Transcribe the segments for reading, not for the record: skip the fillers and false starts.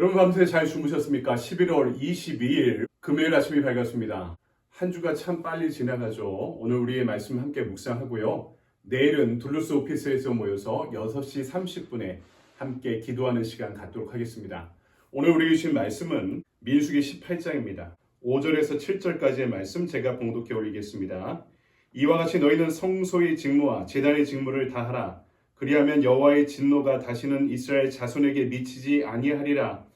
여러분 밤새 잘 주무셨습니까? 11월 22일 금요일 아침이 밝았습니다. 한 주가 참 빨리 지나가죠. 오늘 우리의 말씀 함께 묵상하고요. 내일은 둘루스 오피스에서 모여서 6시 30분에 함께 기도하는 시간 갖도록 하겠습니다. 오늘 우리에게 주신 말씀은 민수기 18장입니다. 5절에서 7절까지의 말씀 제가 봉독해 올리겠습니다. 이와 같이 너희는 성소의 직무와 제단의 직무를 다하라. 그리하면 여호와의 진노가 다시는 이스라엘 자손에게 미치지 아니하리라.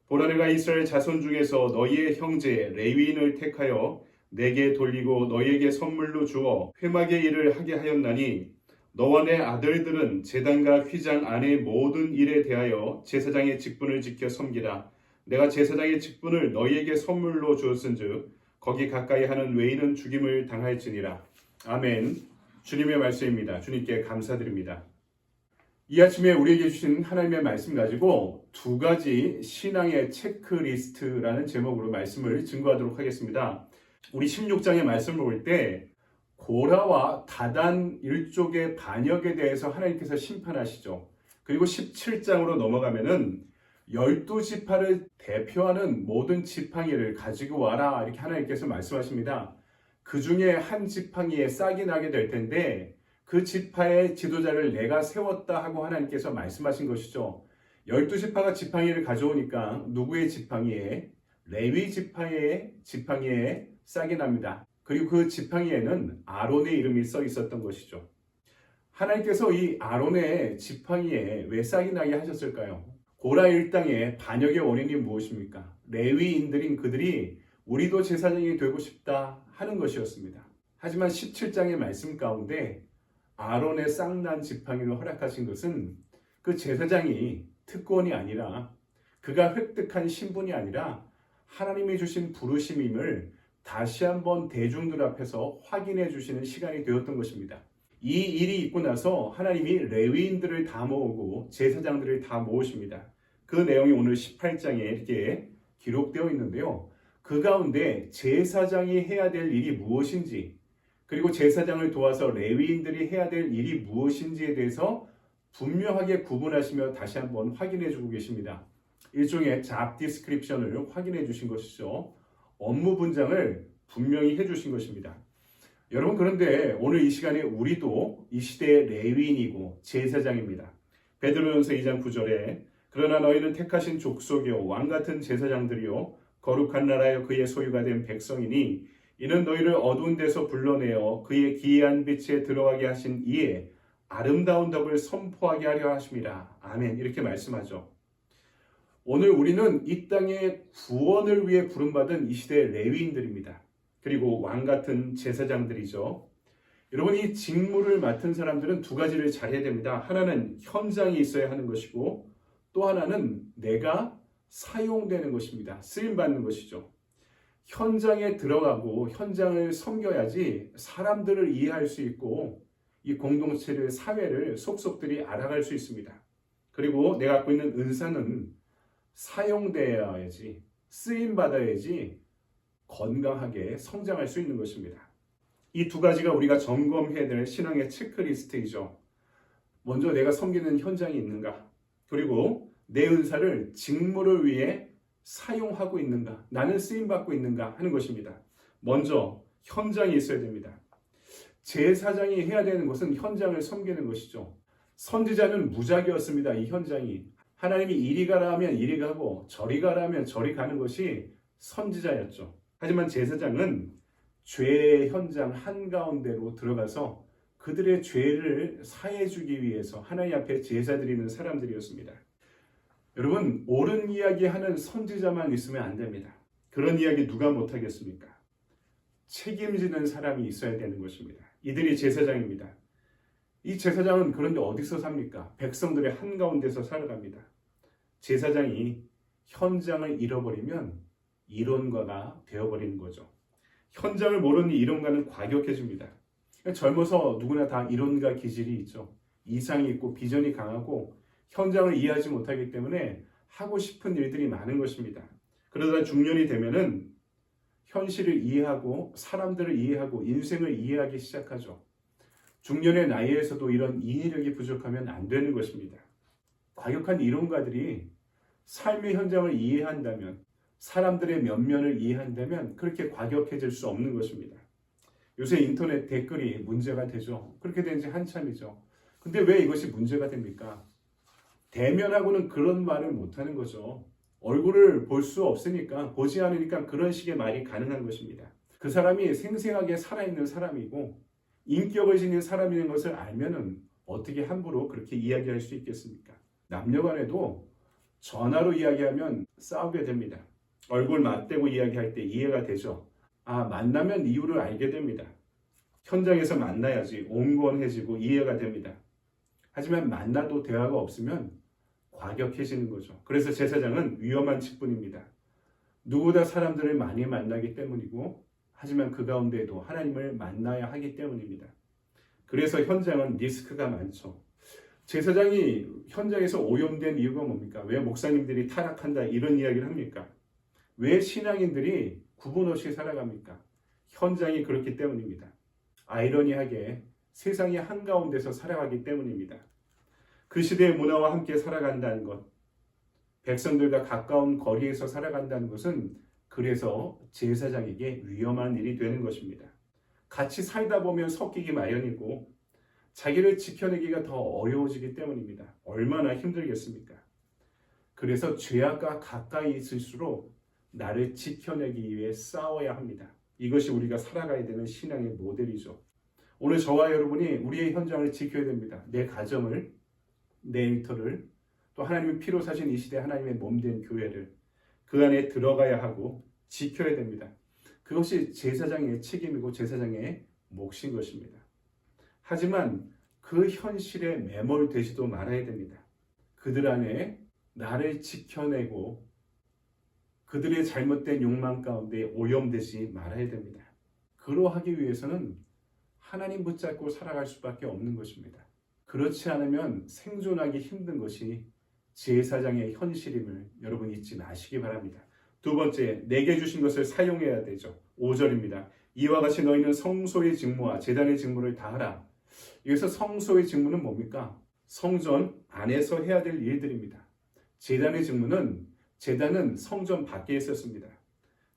보라, 내가 이스라엘 자손 중에서 너희의 형제 레위인을 택하여 내게 돌리고 너희에게 선물로 주어 회막의 일을 하게 하였나니 너와 내 아들들은 제단과 휘장 안의 모든 일에 대하여 제사장의 직분을 지켜 섬기라. 내가 제사장의 직분을 너희에게 선물로 주었은즉 거기 가까이 하는 외인은 죽임을 당할지니라. 아멘. 주님의 말씀입니다. 주님께 감사드립니다. 이 아침에 우리에게 주신 하나님의 말씀 가지고 두 가지 신앙의 체크리스트라는 제목으로 말씀을 증거하도록 하겠습니다. 우리 16장의 말씀을 볼 때 고라와 다단 일족의 반역에 대해서 하나님께서 심판하시죠. 그리고 17장으로 넘어가면은 12지파를 대표하는 모든 지팡이를 가지고 와라, 이렇게 하나님께서 말씀하십니다. 그 중에 한 지팡이에 싹이 나게 될 텐데 그 지파의 지도자를 내가 세웠다 하고 하나님께서 말씀하신 것이죠. 12지파가 지팡이를 가져오니까 누구의 지팡이에? 레위 지파의 지팡이에 싹이 납니다. 그리고 그 지팡이에는 아론의 이름이 써 있었던 것이죠. 하나님께서 이 아론의 지팡이에 왜 싹이 나게 하셨을까요? 고라 일당의 반역의 원인이 무엇입니까? 레위인들인 그들이 우리도 제사장이 되고 싶다 하는 것이었습니다. 하지만 17장의 말씀 가운데 아론의 싹난 지팡이를 허락하신 것은 그 제사장이 특권이 아니라 그가 획득한 신분이 아니라 하나님이 주신 부르심임을 다시 한번 대중들 앞에서 확인해 주시는 시간이 되었던 것입니다. 이 일이 있고 나서 하나님이 레위인들을 다 모으고 제사장들을 다 모으십니다. 그 내용이 오늘 18장에 이렇게 기록되어 있는데요. 그 가운데 제사장이 해야 될 일이 무엇인지, 그리고 제사장을 도와서 레위인들이 해야 될 일이 무엇인지에 대해서 분명하게 구분하시며 다시 한번 확인해 주고 계십니다. 일종의 잡 디스크립션을 확인해 주신 것이죠. 업무 분장을 분명히 해 주신 것입니다. 여러분, 그런데 오늘 이 시간에 우리도 이 시대의 레위인이고 제사장입니다. 베드로전서 2장 9절에 그러나 너희는 택하신 족속이요 왕같은 제사장들이요 거룩한 나라여 그의 소유가 된 백성이니 이는 너희를 어두운 데서 불러내어 그의 기이한 빛에 들어가게 하신 이에 아름다운 덕을 선포하게 하려 하심이라. 아멘. 이렇게 말씀하죠. 오늘 우리는 이 땅의 구원을 위해 부름받은 이 시대의 레위인들입니다. 그리고 왕같은 제사장들이죠. 여러분, 이 직무를 맡은 사람들은 두 가지를 잘해야 됩니다. 하나는 현장이 있어야 하는 것이고 또 하나는 내가 사용되는 것입니다. 쓰임받는 것이죠. 현장에 들어가고 현장을 섬겨야지 사람들을 이해할 수 있고 이 공동체를, 사회를 속속들이 알아갈 수 있습니다. 그리고 내가 갖고 있는 은사는 사용되어야지, 쓰임받아야지 건강하게 성장할 수 있는 것입니다. 이 두 가지가 우리가 점검해야 될 신앙의 체크리스트이죠. 먼저 내가 섬기는 현장이 있는가, 그리고 내 은사를 직무를 위해 사용하고 있는가, 나는 쓰임받고 있는가 하는 것입니다. 먼저 현장이 있어야 됩니다. 제사장이 해야 되는 것은 현장을 섬기는 것이죠. 선지자는 무작위였습니다. 이 현장이 하나님이 이리 가라 하면 이리 가고 저리 가라 하면 저리 가는 것이 선지자였죠. 하지만 제사장은 죄의 현장 한가운데로 들어가서 그들의 죄를 사해주기 위해서 하나님 앞에 제사 드리는 사람들이었습니다. 여러분, 옳은 이야기 하는 선지자만 있으면 안 됩니다. 그런 이야기 누가 못하겠습니까? 책임지는 사람이 있어야 되는 것입니다. 이들이 제사장입니다. 이 제사장은 그런데 어디서 삽니까? 백성들의 한가운데서 살아갑니다. 제사장이 현장을 잃어버리면 이론가가 되어버리는 거죠. 현장을 모르는 이론가는 과격해집니다. 젊어서 누구나 다 이론가 기질이 있죠. 이상이 있고 비전이 강하고 현장을 이해하지 못하기 때문에 하고 싶은 일들이 많은 것입니다. 그러다 중년이 되면은 현실을 이해하고 사람들을 이해하고 인생을 이해하기 시작하죠. 중년의 나이에서도 이런 이해력이 부족하면 안 되는 것입니다. 과격한 이론가들이 삶의 현장을 이해한다면, 사람들의 면면을 이해한다면 그렇게 과격해질 수 없는 것입니다. 요새 인터넷 댓글이 문제가 되죠. 그렇게 된 지 한참이죠. 근데 왜 이것이 문제가 됩니까? 대면하고는 그런 말을 못하는 거죠. 얼굴을 볼 수 없으니까, 보지 않으니까 그런 식의 말이 가능한 것입니다. 그 사람이 생생하게 살아있는 사람이고 인격을 지닌 사람인 것을 알면은 어떻게 함부로 그렇게 이야기할 수 있겠습니까? 남녀간에도 전화로 이야기하면 싸우게 됩니다. 얼굴 맞대고 이야기할 때 이해가 되죠. 만나면 이유를 알게 됩니다. 현장에서 만나야지 온건해지고 이해가 됩니다. 하지만 만나도 대화가 없으면 과격해지는 거죠. 그래서 제사장은 위험한 직분입니다. 누구보다 사람들을 많이 만나기 때문이고, 하지만 그 가운데에도 하나님을 만나야 하기 때문입니다. 그래서 현장은 리스크가 많죠. 제사장이 현장에서 오염된 이유가 뭡니까? 왜 목사님들이 타락한다 이런 이야기를 합니까? 왜 신앙인들이 구분 없이 살아갑니까? 현장이 그렇기 때문입니다. 아이러니하게 세상이 한가운데서 살아가기 때문입니다. 그 시대의 문화와 함께 살아간다는 것, 백성들과 가까운 거리에서 살아간다는 것은 그래서 제사장에게 위험한 일이 되는 것입니다. 같이 살다 보면 섞이기 마련이고 자기를 지켜내기가 더 어려워지기 때문입니다. 얼마나 힘들겠습니까? 그래서 죄악과 가까이 있을수록 나를 지켜내기 위해 싸워야 합니다. 이것이 우리가 살아가야 되는 신앙의 모델이죠. 오늘 저와 여러분이 우리의 현장을 지켜야 됩니다. 내 가정을, 내 일터를, 또 하나님의 피로 사신 이 시대 하나님의 몸된 교회를 그 안에 들어가야 하고 지켜야 됩니다. 그것이 제사장의 책임이고 제사장의 몫인 것입니다. 하지만 그 현실에 매몰되지도 말아야 됩니다. 그들 안에 나를 지켜내고 그들의 잘못된 욕망 가운데 오염되지 말아야 됩니다. 그러하기 위해서는 하나님 붙잡고 살아갈 수밖에 없는 것입니다. 그렇지 않으면 생존하기 힘든 것이 제사장의 현실임을 여러분 잊지 마시기 바랍니다. 두 번째, 내게 주신 것을 사용해야 되죠. 5절입니다. 이와 같이 너희는 성소의 직무와 제단의 직무를 다하라. 여기서 성소의 직무는 뭡니까? 성전 안에서 해야 될 일들입니다. 제단의 직무는 제단은 성전 밖에 있었습니다.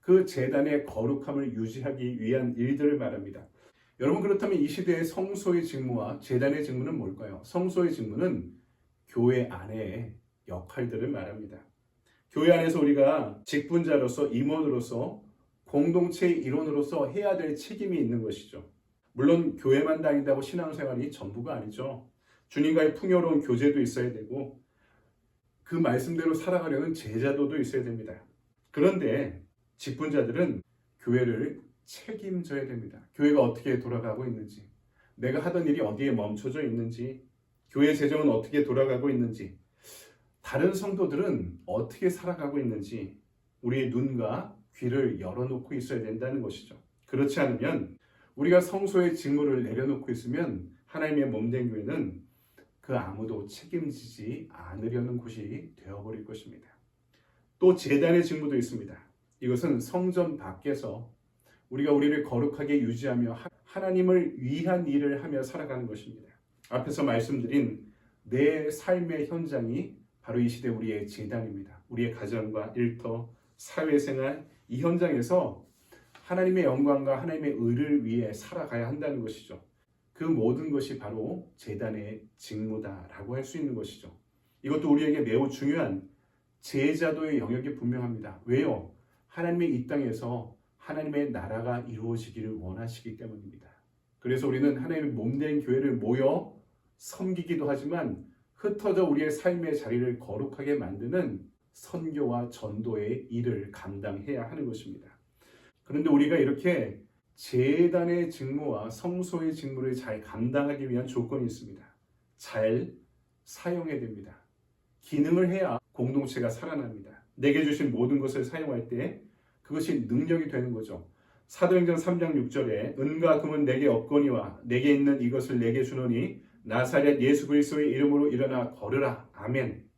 그 제단의 거룩함을 유지하기 위한 일들을 말합니다. 여러분, 그렇다면 이 시대의 성소의 직무와 제단의 직무는 뭘까요? 성소의 직무는 교회 안의 역할들을 말합니다. 교회 안에서 우리가 직분자로서, 임원으로서, 공동체의 일원으로서 해야 될 책임이 있는 것이죠. 물론 교회만 다닌다고 신앙생활이 전부가 아니죠. 주님과의 풍요로운 교제도 있어야 되고 그 말씀대로 살아가려는 제자도도 있어야 됩니다. 그런데 직분자들은 교회를 책임져야 됩니다. 교회가 어떻게 돌아가고 있는지, 내가 하던 일이 어디에 멈춰져 있는지, 교회 재정은 어떻게 돌아가고 있는지, 다른 성도들은 어떻게 살아가고 있는지 우리의 눈과 귀를 열어놓고 있어야 된다는 것이죠. 그렇지 않으면 우리가 성소의 직무를 내려놓고 있으면 하나님의 몸된 교회는 그 아무도 책임지지 않으려는 곳이 되어버릴 것입니다. 또 제단의 직무도 있습니다. 이것은 성전 밖에서 우리가 우리를 거룩하게 유지하며 하나님을 위한 일을 하며 살아가는 것입니다. 앞에서 말씀드린 내 삶의 현장이 바로 이 시대 우리의 제단입니다. 우리의 가정과 일터, 사회생활, 이 현장에서 하나님의 영광과 하나님의 의를 위해 살아가야 한다는 것이죠. 그 모든 것이 바로 제단의 직무다라고 할 수 있는 것이죠. 이것도 우리에게 매우 중요한 제자도의 영역이 분명합니다. 왜요? 하나님의 이 땅에서 하나님의 나라가 이루어지기를 원하시기 때문입니다. 그래서 우리는 하나님의 몸된 교회를 모여 섬기기도 하지만 흩어져 우리의 삶의 자리를 거룩하게 만드는 선교와 전도의 일을 감당해야 하는 것입니다. 그런데 우리가 이렇게 제단의 직무와 성소의 직무를 잘 감당하기 위한 조건이 있습니다. 잘 사용해야 됩니다. 기능을 해야 공동체가 살아납니다. 내게 주신 모든 것을 사용할 때 그것이 능력이 되는 거죠. 사도행전 3장 6절에 은과 금은 내게 없거니와 내게 있는 이것을 내게 주노니 나사렛 예수 그리스도의 이름으로 일어나 걸으라. 아멘.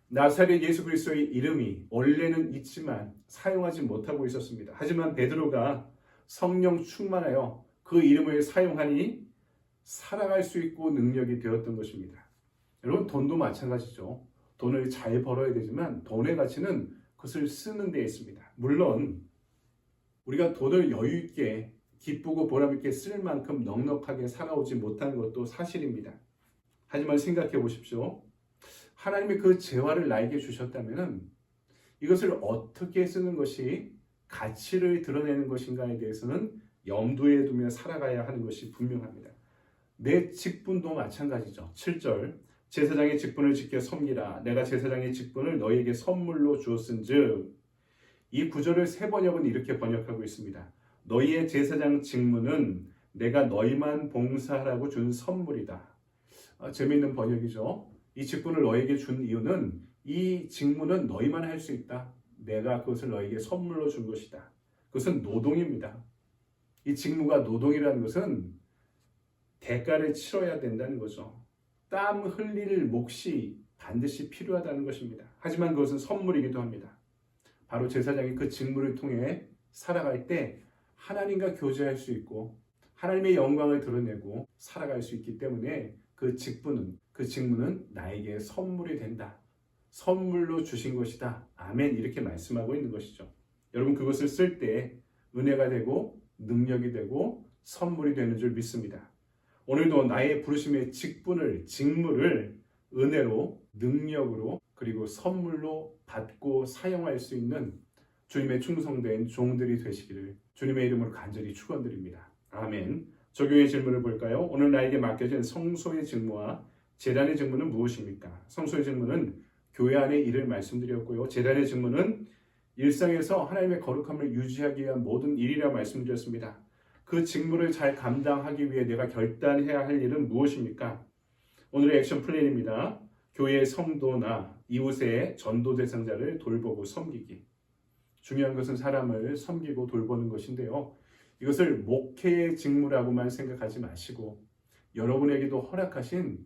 나사렛 예수 그리스도의 이름이 원래는 있지만 사용하지 못하고 있었습니다. 하지만 베드로가 성령 충만하여 그 이름을 사용하니 살아갈 수 있고 능력이 되었던 것입니다. 여러분, 돈도 마찬가지죠. 돈을 잘 벌어야 되지만 돈의 가치는 그것을 쓰는 데 있습니다. 물론 우리가 돈을 여유 있게 기쁘고 보람 있게 쓸 만큼 넉넉하게 살아오지 못한 것도 사실입니다. 하지만 생각해 보십시오. 하나님이 그 재화를 나에게 주셨다면 이것을 어떻게 쓰는 것이 가치를 드러내는 것인가에 대해서는 염두에 두며 살아가야 하는 것이 분명합니다. 내 직분도 마찬가지죠. 7절 제사장의 직분을 지켜 섬기라. 내가 제사장의 직분을 너희에게 선물로 주었은즉, 이 구절을 세 번역은 이렇게 번역하고 있습니다. 너희의 제사장 직무는 내가 너희만 봉사하라고 준 선물이다. 재미있는 번역이죠. 이 직분을 너희에게 준 이유는 이 직무는 너희만 할 수 있다. 내가 그것을 너희에게 선물로 준 것이다. 그것은 노동입니다. 이 직무가 노동이라는 것은 대가를 치러야 된다는 거죠. 땀 흘릴 몫이 반드시 필요하다는 것입니다. 하지만 그것은 선물이기도 합니다. 바로 제사장이 그 직무를 통해 살아갈 때 하나님과 교제할 수 있고 하나님의 영광을 드러내고 살아갈 수 있기 때문에 그 직무는 나에게 선물이 된다. 선물로 주신 것이다. 아멘. 이렇게 말씀하고 있는 것이죠. 여러분, 그것을 쓸 때 은혜가 되고 능력이 되고 선물이 되는 줄 믿습니다. 오늘도 나의 부르심의 직무를 은혜로, 능력으로, 그리고 선물로 받고 사용할 수 있는 주님의 충성된 종들이 되시기를 주님의 이름으로 간절히 축원드립니다. 아멘. 적용의 질문을 볼까요? 오늘 나에게 맡겨진 성소의 직무와 제단의 직무는 무엇입니까? 성소의 직무는 교회 안의 일을 말씀드렸고요. 제단의 직무는 일상에서 하나님의 거룩함을 유지하기 위한 모든 일이라 말씀드렸습니다. 그 직무를 잘 감당하기 위해 내가 결단해야 할 일은 무엇입니까? 오늘의 액션 플랜입니다. 교회의 성도나 이웃의 전도 대상자를 돌보고 섬기기. 중요한 것은 사람을 섬기고 돌보는 것인데요. 이것을 목회의 직무라고만 생각하지 마시고 여러분에게도 허락하신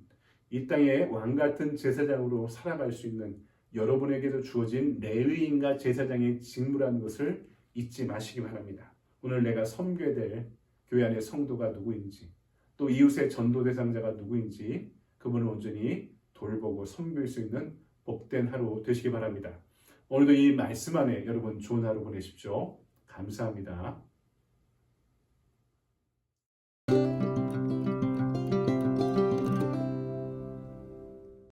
이 땅의 왕같은 제사장으로 살아갈 수 있는 여러분에게도 주어진 레위인과 제사장의 직무라는 것을 잊지 마시기 바랍니다. 오늘 내가 섬겨야 될 교회 안의 성도가 누구인지, 또 이웃의 전도 대상자가 누구인지 그분을 온전히 돌보고 섬길 수 있는 복된 하루 되시기 바랍니다. 오늘도 이 말씀 안에 여러분 좋은 하루 보내십시오. 감사합니다.